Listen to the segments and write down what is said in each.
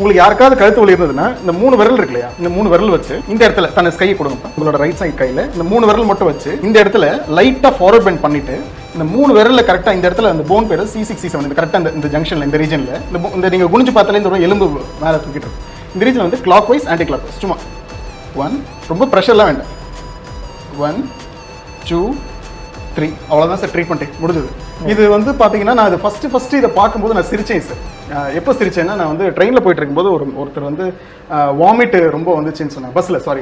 உங்களுக்கு யாருக்காவது கழுத்து வலி இருந்ததுன்னா இந்த 3 விரல் இருக்கு இல்லையா, இந்த 3 விரல் வச்சு இந்த இடத்துல தன்னை கையை கொடுங்க. உங்களோட ரைட் சைட் கையில இந்த 3 விரல் மட்டும் வச்சு இந்த இடத்துல லைட்டா ஃபார்வர்ட் பெண்ட் பண்ணிட்டு இந்த 3 விரல்ல கரெக்டா இந்த இடத்துல அந்த போன் பேரு C6 C7 இந்த கரெக்டா இந்த ஜங்ஷன்ல இந்த ரீஜன்ல இந்த நீங்க குனிஞ்சு பார்த்தாலே இந்த எலும்பு மேல தூக்கிட்டு இருக்கும். இந்த ரீஜன் வந்து clockwise anticlockwise சும்மா 1 ரொம்ப ப்ரெஷர்லாம் வேண்டாம். 1 2 3 அவ்வளோதான் சார் ட்ரீட்மெண்ட்டு முடிஞ்சது. இது வந்து பார்த்தீங்கன்னா நான் இது ஃபஸ்ட்டு இதை பார்க்கும்போது நான் சிரிச்சேன் சார். எப்போ சிரிச்சேன்னா நான் வந்து ட்ரெயினில் போயிட்டு இருக்கும்போது ஒருத்தர் வந்து வாமிட் ரொம்ப வந்துச்சுன்னு சொன்னாங்க.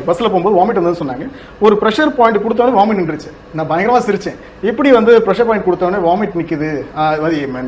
பஸ்ஸில் போகும்போது வாமிட் வந்து சொன்னாங்க. ஒரு ப்ரெஷர் பாயிண்ட் கொடுத்தோடனே வாமிட் நின்றுச்சு. நான் பயங்கரமாக சிரிச்சேன். எப்படி வந்து ப்ரெஷர் பாயிண்ட் கொடுத்தோடனே வாமிட் நிற்குது,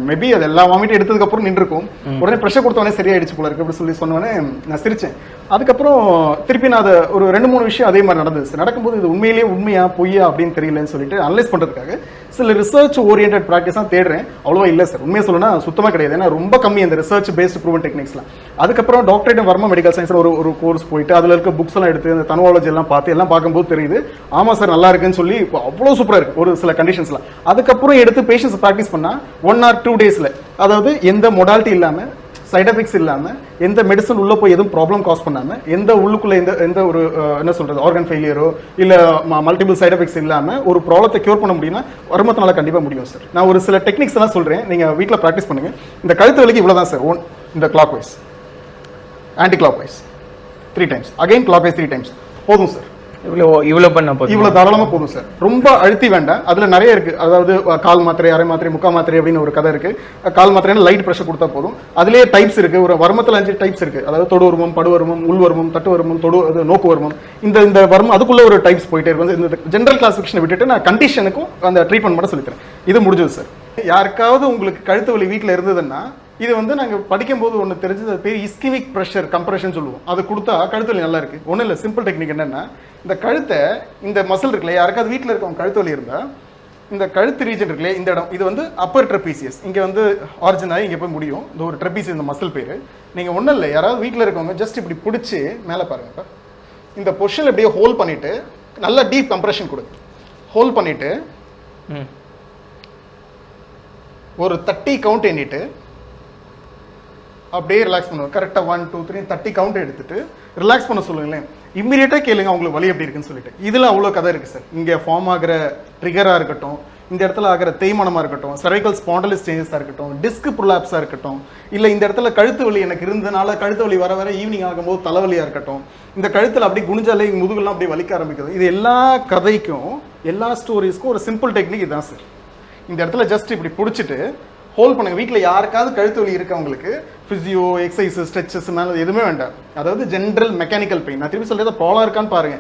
மேபி அது எல்லா வாமிட் எடுத்ததுக்கப்புறம் நின்றுருக்கும். உடனே ப்ரெஷர் கொடுத்தோடனே சரியாயிடுச்சு போல இருக்கு அப்படி சொன்னோடனே நான் சிரிச்சேன். அதுக்கப்புறம் திருப்பி நான் அதை ஒரு 2-3 விஷயம் அதே மாதிரி நடந்துச்சு. நடக்கும்போது இது உண்மையா பொய்யா அப்படின்னு தெரியலன்னு சொல்லிட்டு அனலைஸ் பண்ணுறதுக்காக சில ரிசர்ச் ஓரியன்ட் ப்ராக்டிஸ் தான் தேடுறேன். அவ்வளோவா இல்லை சார், உண்மையை சொல்லணும்னா சுத்தமாக கிடையாது. ஏன்னா ரொம்ப கம்மி அந்த ரிசர்ச் பேஸ்ட் ப்ரூவன் டெக்னிக்ஸ்லாம். அதுக்கப்புறம் டாக்டரேட் வர்மா மெடிக்கல் சயின்ஸில் ஒரு கோர்ஸ் போயிட்டு அதில் இருக்க புக்ஸ் எல்லாம் எடுத்து அந்த தனுவாலஜி எல்லாம் பார்த்து எல்லாம் பார்க்கும்போது தெரியுது ஆமாம் சார் நல்லா இருக்குன்னு சொல்லி இப்போ அவ்வளோ சூப்பராக இருக்குது ஒரு சில கண்டிஷன்ஸ்லாம். அதுக்கப்புறம் எடுத்து பேஷண்ட்ஸ் ப்ராக்டிஸ் பண்ணால் 1 or 2 டேஸில், அதாவது எந்த மொடாலிட்டி இல்லாமல், சைட் எஃபெக்ட்ஸ் இல்லாமல், எந்த மெடிசன் உள்ளே போய் எதுவும் ப்ராப்ளம் காஸ் பண்ணாமல், எந்த உள்ளுக்குள்ளே எந்த ஒரு என்ன சொல்கிறது ஆர்கன் ஃபெயிலியரோ இல்லை மல்டிபிள் சைட் எஃபெக்ட்ஸ் இல்லாமல் ஒரு ப்ராப்ளத்தை க்யூர் பண்ண முடியும்னா வருமத்தினால கண்டிப்பாக முடியும் சார். நான் ஒரு சில டெக்னிக்ஸ் எல்லாம் சொல்கிறேன், நீங்கள் வீட்டில் ப்ராக்டிஸ் பண்ணுங்கள். இந்த கழுத்து வலிக்கு இவ்வளோ தான் சார். இந்த clockwise, anti clock wise 3 times, again clock wise 3 times போதும் சார். இவ்வளோ பண்ண போதும், இவ்வளோ தாராளமாக போதும் சார். ரொம்ப அழுத்தி வேண்டாம். அதில் நிறைய இருக்கு, அதாவது கால் மாத்திரை, அரை மாத்திரை, முக்கா மாத்திரை அப்படின்னு ஒரு கதை இருக்கு. கால் மாத்திரைன்னு லைட் ப்ரெஷர் கொடுத்தா போதும். அதுலேயே டைப்ஸ் இருக்கு. ஒரு வருமத்தில் 5 டைப்ஸ் இருக்கு. அதாவது தொடு வருமம், படு வருமம், உள் வருமம், தட்டு வருமம், நோக்கு வருமம். இந்த வருமம் அதுக்குள்ள ஒரு டைப்ஸ் போயிட்டே இருக்கும். இந்த ஜென்ரல் கிளாசிஃபிகேஷனை விட்டுட்டு நான் கண்டிஷனுக்கும் அந்த ட்ரீட்மெண்ட் மட்டும் சொல்லித்தரேன். இது முடிஞ்சது சார். யாருக்காவது உங்களுக்கு கழுத்து வலி வீட்டில் இருந்ததுன்னா இது வந்து நாங்கள் படிக்கும்போது ஒன்று தெரிஞ்சது, அது பேர் இஸ்கிமிக் ப்ரெஷர் கம்ப்ரெஷன் சொல்லுவோம். அது கொடுத்தா கழுத்து வலி நல்லா இருக்கு. ஒன்றும் இல்லை, சிம்பிள் டெக்னிக் என்னன்னா, இந்த கழுத்தை இந்த மசில் இருக்குல்ல, யாருக்காவது வீட்டில் இருக்கவங்க கழுத்து வலி இருந்தால் இந்த கழுத்து ரீஜன் இருக்குல்ல, இந்த இடம் இது வந்து அப்பர் ட்ரெபீசியஸ். இங்கே வந்து ஆரிஜின் ஆகி இங்கே போய் முடியும். இந்த ஒரு ட்ரெபீசியஸ் இந்த மசில் பேர். நீங்கள் ஒன்றும் இல்லை, யாராவது வீட்டில் இருக்கவங்க ஜஸ்ட் இப்படி பிடிச்சி மேலே பாருங்கப்பா, இந்த பொசிஷன் அப்படியே ஹோல்ட் பண்ணிட்டு நல்லா டீப் கம்ப்ரெஷன் கொடுங்க. ஹோல்ட் பண்ணிட்டு ஒரு 30 கவுண்ட் எண்ணிட்டு அப்படியே ரிலாக்ஸ் பண்ணுவோம். கரெக்டாக 1 2 3 30 கவுண்ட் எடுத்துட்டு ரிலாக்ஸ் பண்ண சொல்லுங்களேன். இம்மீடியட்டாக கேளுங்க அவங்களுக்கு வலி எப்படி இருக்குன்னு சொல்லிட்டு. இதில் அவ்வளோ கதை இருக்குது சார். இங்கே ஃபார்ம் ஆகிற ட்ரிகராக இருக்கட்டும், இந்த இடத்துல ஆகிற தேய்மானமாக இருக்கட்டும், செர்வைக்கல் ஸ்பாண்டலிஸ் சேஞ்சஸாக இருக்கட்டும், டிஸ்க் ப்ரொலாப்ஸாக இருக்கட்டும், இல்லை இந்த இடத்துல கழுத்து வலி எனக்கு இருந்தனால கழுத்து வலி வர ஈவினிங் ஆகும்போது தலைவலியாக இருக்கட்டும், இந்த கழுத்தில் அப்படி குனிஞ்சாலே முதுகெல்லாம் அப்படியே வலிக்க ஆரம்பிக்குது. இது எல்லா கதைக்கும் எல்லா ஸ்டோரிஸ்க்கும் ஒரு சிம்பிள் டெக்னிக் இதுதான் சார். இந்த இடத்துல ஜஸ்ட் இப்படி பிடிச்சிட்டு ஹோல்ட் பண்ணுங்க. வீட்டில் யாருக்காவது கழுத்து வலி இருக்கவங்களுக்கு ஃபிசியோ, எக்ஸசைஸ், ஸ்ட்ரெச்சஸ் மேலே எதுவுமே வேண்டாம். அதாவது ஜென்ரல் மெக்கானிக்கல் பெயின். நான் திருப்பி சொல்றது ப்ராப்ளம் இருக்கான்னு பாருங்க.